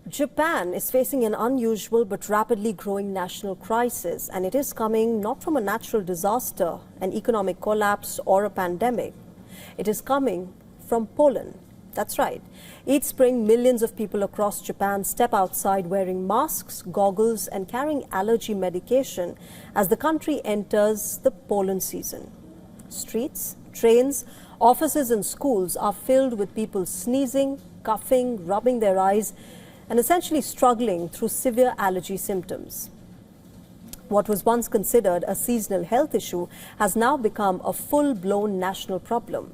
Japan is facing an unusual but rapidly growing national crisis, and it is coming not from a natural disaster, an economic collapse, or a pandemic. It is coming from pollen. That's right. Each spring, millions of people across Japan step outside wearing masks, goggles, and carrying allergy medication as the country enters the pollen season. Streets, trains, offices, and schools are filled with people sneezing, coughing, rubbing their eyes, and essentially struggling through severe allergy symptoms. What was once considered a seasonal health issue has now become a full-blown national problem.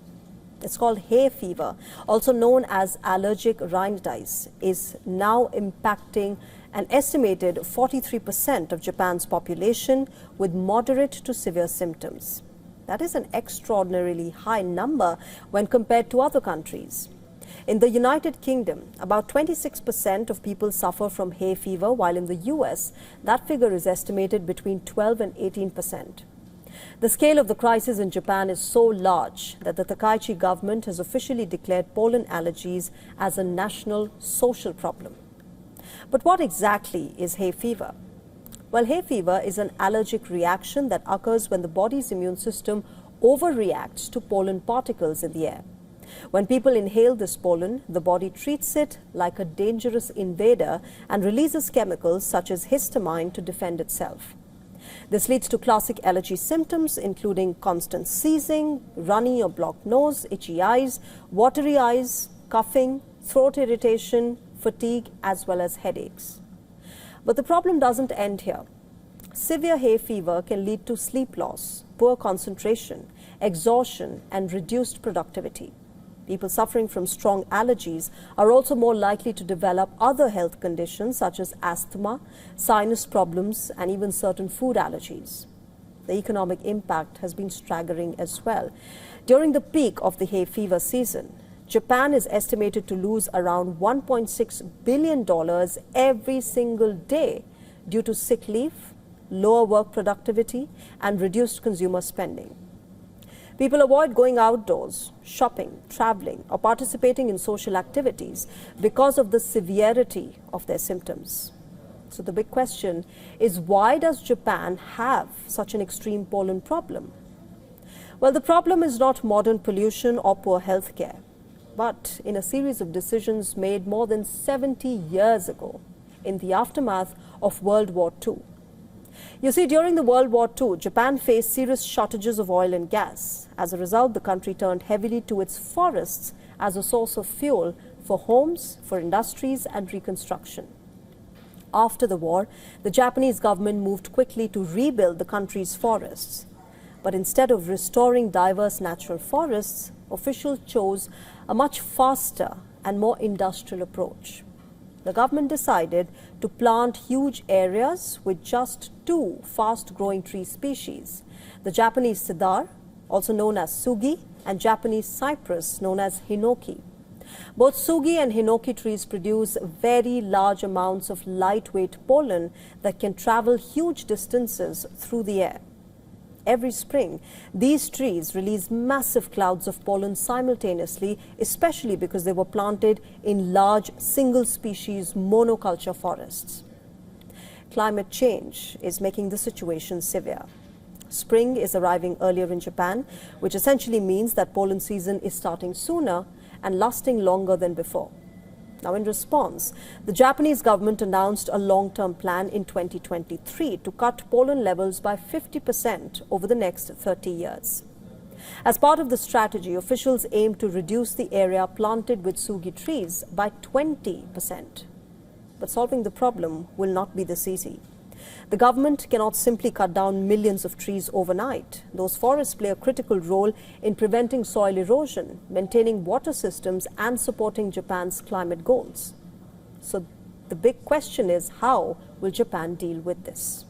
It's called hay fever, also known as allergic rhinitis, is now impacting an estimated 43% of Japan's population with moderate to severe symptoms. That is an extraordinarily high number when compared to other countries. In the United Kingdom, about 26% of people suffer from hay fever, while in the US, that figure is estimated between 12 and 18%. The scale of the crisis in Japan is so large that the Takaichi government has officially declared pollen allergies as a national social problem. But what exactly is hay fever? Well, hay fever is an allergic reaction that occurs when the body's immune system overreacts to pollen particles in the air. When people inhale this pollen, the body treats it like a dangerous invader and releases chemicals such as histamine to defend itself. This leads to classic allergy symptoms including constant sneezing, runny or blocked nose, itchy eyes, watery eyes, coughing, throat irritation, fatigue, as well as headaches. But the problem doesn't end here. Severe hay fever can lead to sleep loss, poor concentration, exhaustion, and reduced productivity. People suffering from strong allergies are also more likely to develop other health conditions such as asthma, sinus problems, and even certain food allergies. The economic impact has been staggering as well. During the peak of the hay fever season, Japan is estimated to lose around $1.6 billion every single day due to sick leave, lower work productivity, and reduced consumer spending. People avoid going outdoors, shopping, traveling, or participating in social activities because of the severity of their symptoms. So the big question is, why does Japan have such an extreme pollen problem? Well, the problem is not modern pollution or poor health care, but in a series of decisions made more than 70 years ago in the aftermath of World War II. You see, during the World War II, Japan faced serious shortages of oil and gas. As a result, the country turned heavily to its forests as a source of fuel for homes, for industries, and reconstruction. After the war, the Japanese government moved quickly to rebuild the country's forests. But instead of restoring diverse natural forests, officials chose a much faster and more industrial approach. The government decided to plant huge areas with just two fast-growing tree species, the Japanese Cedar, also known as sugi, and Japanese cypress, known as hinoki. Both sugi and hinoki trees produce very large amounts of lightweight pollen that can travel huge distances through the air. Every spring, these trees release massive clouds of pollen simultaneously, especially because they were planted in large single-species monoculture forests. Climate change is making the situation severe. Spring is arriving earlier in Japan, which essentially means that pollen season is starting sooner and lasting longer than before. Now, in response, the Japanese government announced a long-term plan in 2023 to cut pollen levels by 50% over the next 30 years. As part of the strategy, officials aim to reduce the area planted with sugi trees by 20%. But solving the problem will not be this easy. The government cannot simply cut down millions of trees overnight. Those forests play a critical role in preventing soil erosion, maintaining water systems, and supporting Japan's climate goals. So the big question is, how will Japan deal with this?